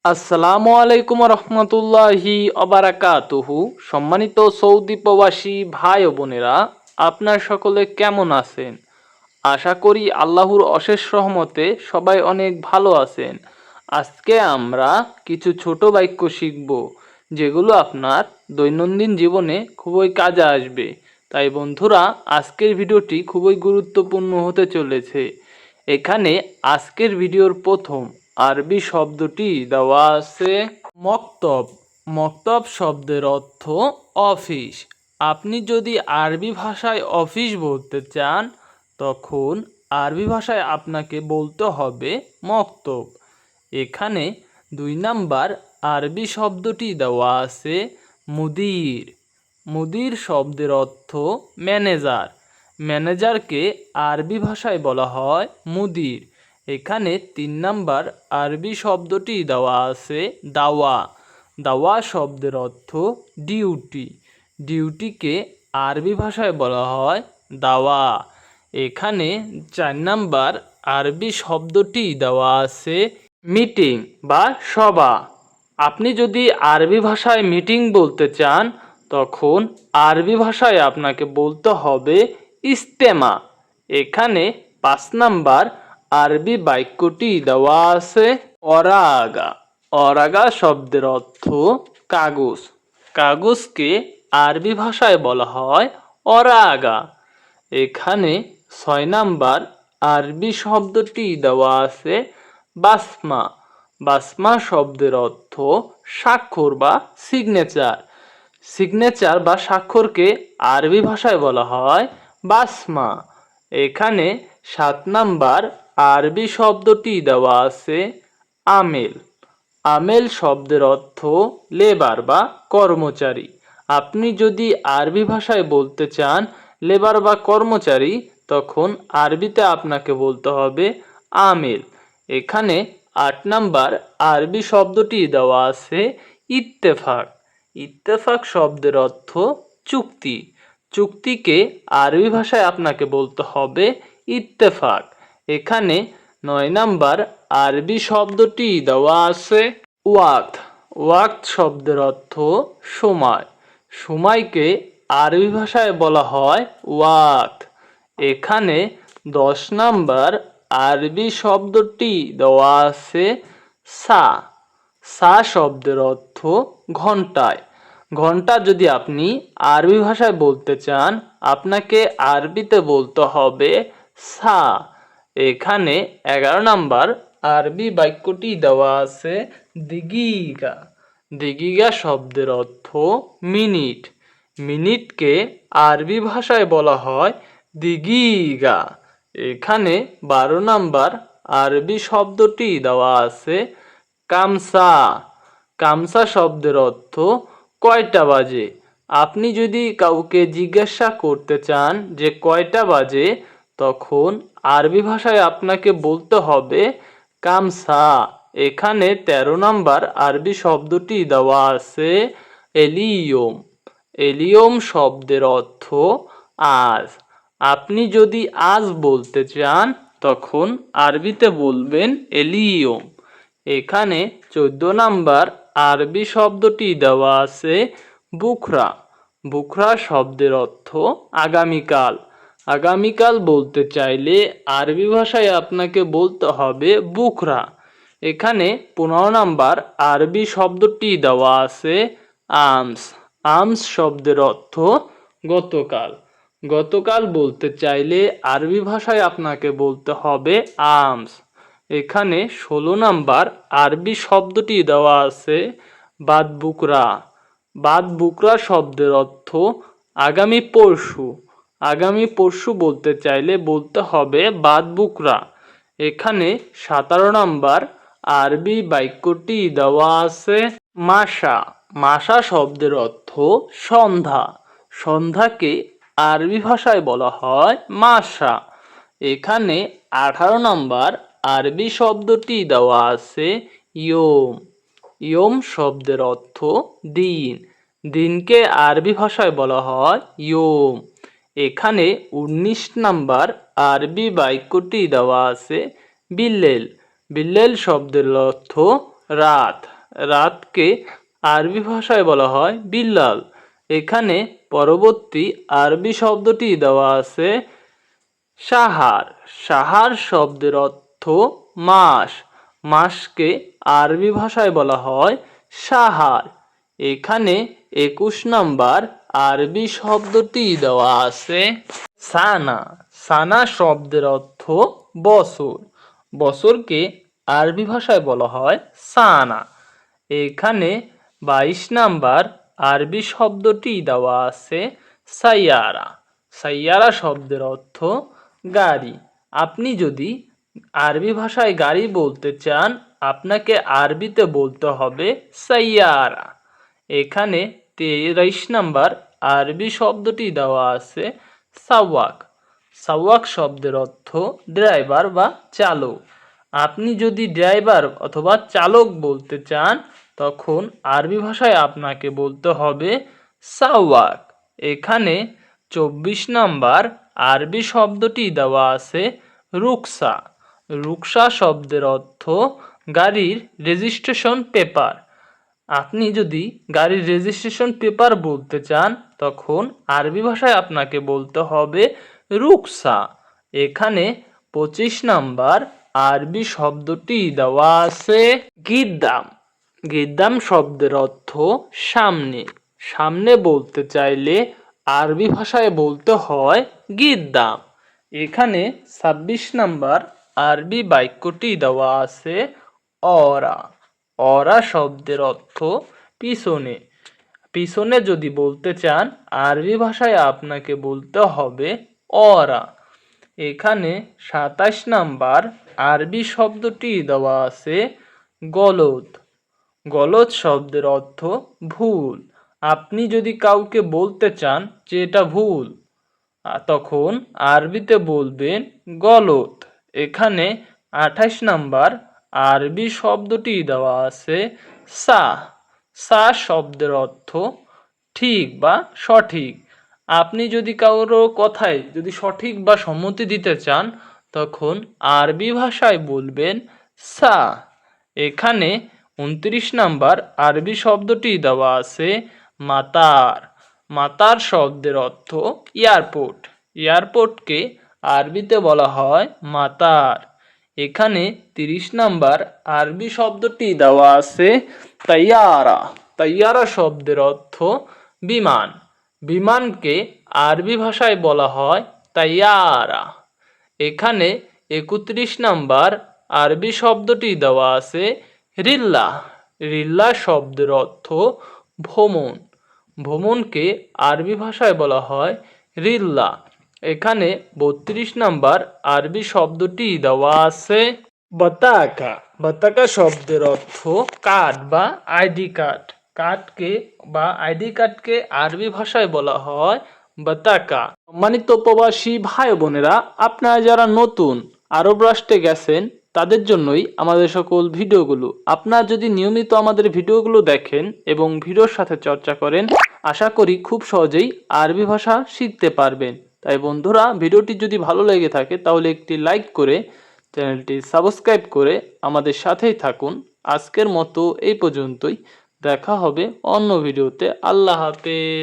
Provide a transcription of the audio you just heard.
আসসালামু আলাইকুম রহমতুল্লাহি অবারাকাতুহু। সম্মানিত সৌদি প্রবাসী ভাই ও বোনেরা, আপনার সকলে কেমন আছেন? আশা করি আল্লাহর অশেষ রহমতে সবাই অনেক ভালো আছেন। আজকে আমরা কিছু ছোট বাক্য শিখব, যেগুলো আপনার দৈনন্দিন জীবনে খুবই কাজে আসবে। তাই বন্ধুরা, আজকের ভিডিওটি খুবই গুরুত্বপূর্ণ হতে চলেছে। এখানে আজকের ভিডিওর প্রথম আরবি শব্দটি দেওয়া আছে মক্তব। মক্তব শব্দের অর্থ অফিস। আপনি যদি আরবি ভাষায় অফিস বলতে চান, তখন আরবি ভাষায় আপনাকে বলতে হবে মক্তব। এখানে 2 নাম্বার আরবি শব্দটি দেওয়া আছে মুদির। মুদির শব্দের অর্থ ম্যানেজার। ম্যানেজারকে আরবি ভাষায় বলা হয় মুদির। এখানে 3 নাম্বার আরবি শব্দটি দেওয়া আছে দাওয়া। দাওয়া শব্দের অর্থ ডিউটি। ডিউটিকে আরবি ভাষায় বলা হয় দাওয়া। এখানে 4 নাম্বার আরবি শব্দটি দেওয়া আছে মিটিং বা সভা। আপনি যদি আরবি ভাষায় মিটিং বলতে চান, তখন আরবি ভাষায় আপনাকে বলতে হবে ইস্তেমা। এখানে 5 নাম্বার আরবি বাক্যটি দেওয়া আছে অরাগা। অরাগা শব্দের অর্থ কাগজ। কাগজকে আরবি ভাষায় বলা হয় অরাগা। এখানে 6 নাম্বার আরবি শব্দটি দেওয়া আছে বাসমা। বাসমা শব্দের অর্থ স্বাক্ষর বা সিগনেচার। সিগনেচার বা স্বাক্ষরকে আরবি ভাষায় বলা হয় বাসমা। এখানে 7 নাম্বার আরবি শব্দটি দেওয়া আছে আমেল। আমেল শব্দের অর্থ লেবার বা কর্মচারী। আপনি যদি আরবি ভাষায় বলতে চান লেবার বা কর্মচারী, তখন আরবিতে আপনাকে বলতে হবে আমেল। এখানে 8 নাম্বার আরবি শব্দটি দেওয়া আছে ইত্তেফাক। ইত্তেফাক শব্দের অর্থ চুক্তি। চুক্তিকে আরবি ভাষায় আপনাকে বলতে হবে ইত্তেফাক। এখানে 9 নাম্বার আরবি শব্দটি দেওয়া আছে ওয়াক্ত। ওয়াক্ত শব্দের অর্থ সময়। সময়কে আরবি ভাষায় বলা হয় ওয়াক্ত। এখানে 10 নাম্বার আরবি শব্দটি দেওয়া আছে সা। সা শব্দের অর্থ ঘন্টায়। ঘন্টা যদি আপনি আরবি ভাষায় বলতে চান, আপনাকে আরবিতে বলতে হবে সা। এখানে 11 নাম্বার আরবি বাক্যটি দেওয়া আছে দিগিগা। দিগিগা শব্দের অর্থ মিনিট। মিনিটকে আরবি ভাষায় বলা হয় দিগিগা। এখানে 12 নাম্বার আরবি শব্দটি দেওয়া আছে কামসা। কামসা শব্দের অর্থ কয়টা বাজে। আপনি যদি কাউকে জিজ্ঞাসা করতে চান যে কয়টা বাজে, তখন আরবি ভাষায় আপনাকে বলতে হবে কামসা। এখানে 13 নাম্বার আরবি শব্দটি দেওয়া আছে এলিয়ম। এলিয়ম শব্দের অর্থ আজ। আপনি যদি আজ বলতে চান, তখন আরবিতে বলবেন এলিয়ম। এখানে 14 নাম্বার আরবি শব্দটি দেওয়া আছে বুখরা। বুখরা শব্দের অর্থ আগামীকাল। আগামীকাল বলতে চাইলে আরবি ভাষায় আপনাকে বলতে হবে বুখরা। এখানে 15 নাম্বার আরবি শব্দটি দেওয়া আছে আমস। আমস শব্দের অর্থ গতকাল। গতকাল বলতে চাইলে আরবি ভাষায় আপনাকে বলতে হবে আমস। এখানে 16 নাম্বার আরবি শব্দটি দেওয়া আছে বাদ বুকরা। বাদ বুকরা শব্দের অর্থ আগামী পরশু। আগামী পরশু বলতে চাইলে বলতে হবে বাদ বুকরা। এখানে 17 নাম্বার আরবি বাক্যটি দেওয়া আছে মাসা। মাসা শব্দের অর্থ সন্ধ্যা। সন্ধ্যাকে আরবি ভাষায় বলা হয় মাসা। এখানে 18 নাম্বার আরবি শব্দটি দেওয়া আছে ইয়ম। ইয়ম শব্দের অর্থ দিন। দিনকে আরবি ভাষায় বলা হয় ইয়ম। এখানে 19 নাম্বার আরবি বাক্যটি দেওয়া আছে বিল্লেল। বিল্লেল শব্দের অর্থ রাত। রাতকে আরবি ভাষায় বলা হয় বিল্লাল। এখানে পরবর্তী আরবি শব্দটি দেওয়া আছে সাহার। সাহার শব্দের অর্থ মাস। মাসকে আরবি ভাষায় বলা হয় সাহার। এখানে 21 নাম্বার আরবি শব্দটি দেওয়া আছে সানা। সানা শব্দের অর্থ বছর। বছরকে আরবি ভাষায় বলা হয় সানা। এখানে 22 নাম্বার আরবি শব্দটি দেওয়া আছে সাইয়ারা। সাইয়ারা শব্দের অর্থ গাড়ি। আপনি যদি আরবি ভাষায় গাড়ি বলতে চান, আপনাকে আরবিতে বলতে হবে সাইয়ারা। এখানে 23 নাম্বার আরবি শব্দটি দেওয়া আছে সাওয়াক। সাওয়াক শব্দের অর্থ ড্রাইভার বা চালক। আপনি যদি ড্রাইভার অথবা চালক বলতে চান, তখন আরবি ভাষায় আপনাকে বলতে হবে সাওয়াক। এখানে 24 নাম্বার আরবি শব্দটি দেওয়া আছে রুকসা। রুকসা শব্দের অর্থ গাড়ির রেজিস্ট্রেশন পেপার। আপনি যদি গাড়ির রেজিস্ট্রেশন পেপার বলতে চান, তখন আরবি ভাষায় আপনাকে বলতে হবে রুকসা। এখানে 25 নাম্বার আরবি শব্দটি দেওয়া আছে গিদ্দাম। গিদ্দাম শব্দের অর্থ সামনে। সামনে বলতে চাইলে আরবি ভাষায় বলতে হয় গিদ্দাম। এখানে 26 নাম্বার আরবি বাক্যটি দেওয়া আছে অরা। অরা শব্দের অর্থ পিছনে। পিছনে যদি বলতে চান, আরবি ভাষায় আপনাকে বলতে হবে অরা। এখানে 27 নাম্বার আরবি শব্দটি দেওয়া আছে গলদ। গলদ শব্দের অর্থ ভুল। আপনি যদি কাউকে বলতে চান যে এটা ভুল, তখন আরবিতে বলবেন গলত। এখানে 28 নাম্বার আরবি শব্দটি দেওয়া আছে সা। সা শব্দের অর্থ ঠিক বা সঠিক। আপনি যদি কারো কথায় যদি সঠিক বা সম্মতি দিতে চান, তখন আরবি ভাষায় বলবেন সা। এখানে 29 নাম্বার আরবি শব্দটি দেওয়া আছে মাতার। মাতার শব্দের অর্থ এয়ারপোর্ট। এয়ারপোর্টকে আরবিতে বলা হয় মাতার। এখানে 30 নাম্বার আরবি শব্দটি দেওয়া আছে তাইয়ারা। তাইয়ারা শব্দের অর্থ বিমান। বিমানকে আরবি ভাষায় বলা হয় তাইয়ারা। এখানে 31 নাম্বার আরবি শব্দটি দেওয়া আছে রিল্লা। রিল্লা শব্দের অর্থ ভ্রমণ। ভ্রমণকে আরবি ভাষায় বলা হয় রিল্লা। এখানে 32 নাম্বার আরবি শব্দটি দেওয়া আছে বাতাকা। বাতাকা শব্দের অর্থ কার্ড বা আইডি কার্ড। কার্ডকে বা আইডি কার্ডকে আরবি ভাষায় বলা হয় বাতাকা। সম্মানিত প্রবাসী ভাই বোনেরা, আপনারা যারা নতুন আরব রাষ্ট্রে গেছেন, তাদের জন্যই আমাদের সকল ভিডিওগুলো। আপনারা যদি নিয়মিত আমাদের ভিডিওগুলো দেখেন এবং ভিডিওর সাথে চর্চা করেন, আশা করি খুব সহজেই আরবি ভাষা শিখতে পারবেন। তাই বন্ধুরা, ভিডিওটি যদি ভালো লেগে থাকে তাহলে একটি লাইক করে চ্যানেলটি সাবস্ক্রাইব করে আমাদের সাথেই থাকুন। আজকের মতো এই পর্যন্তই। দেখা হবে অন্য ভিডিওতে। আল্লাহ হাফেজ।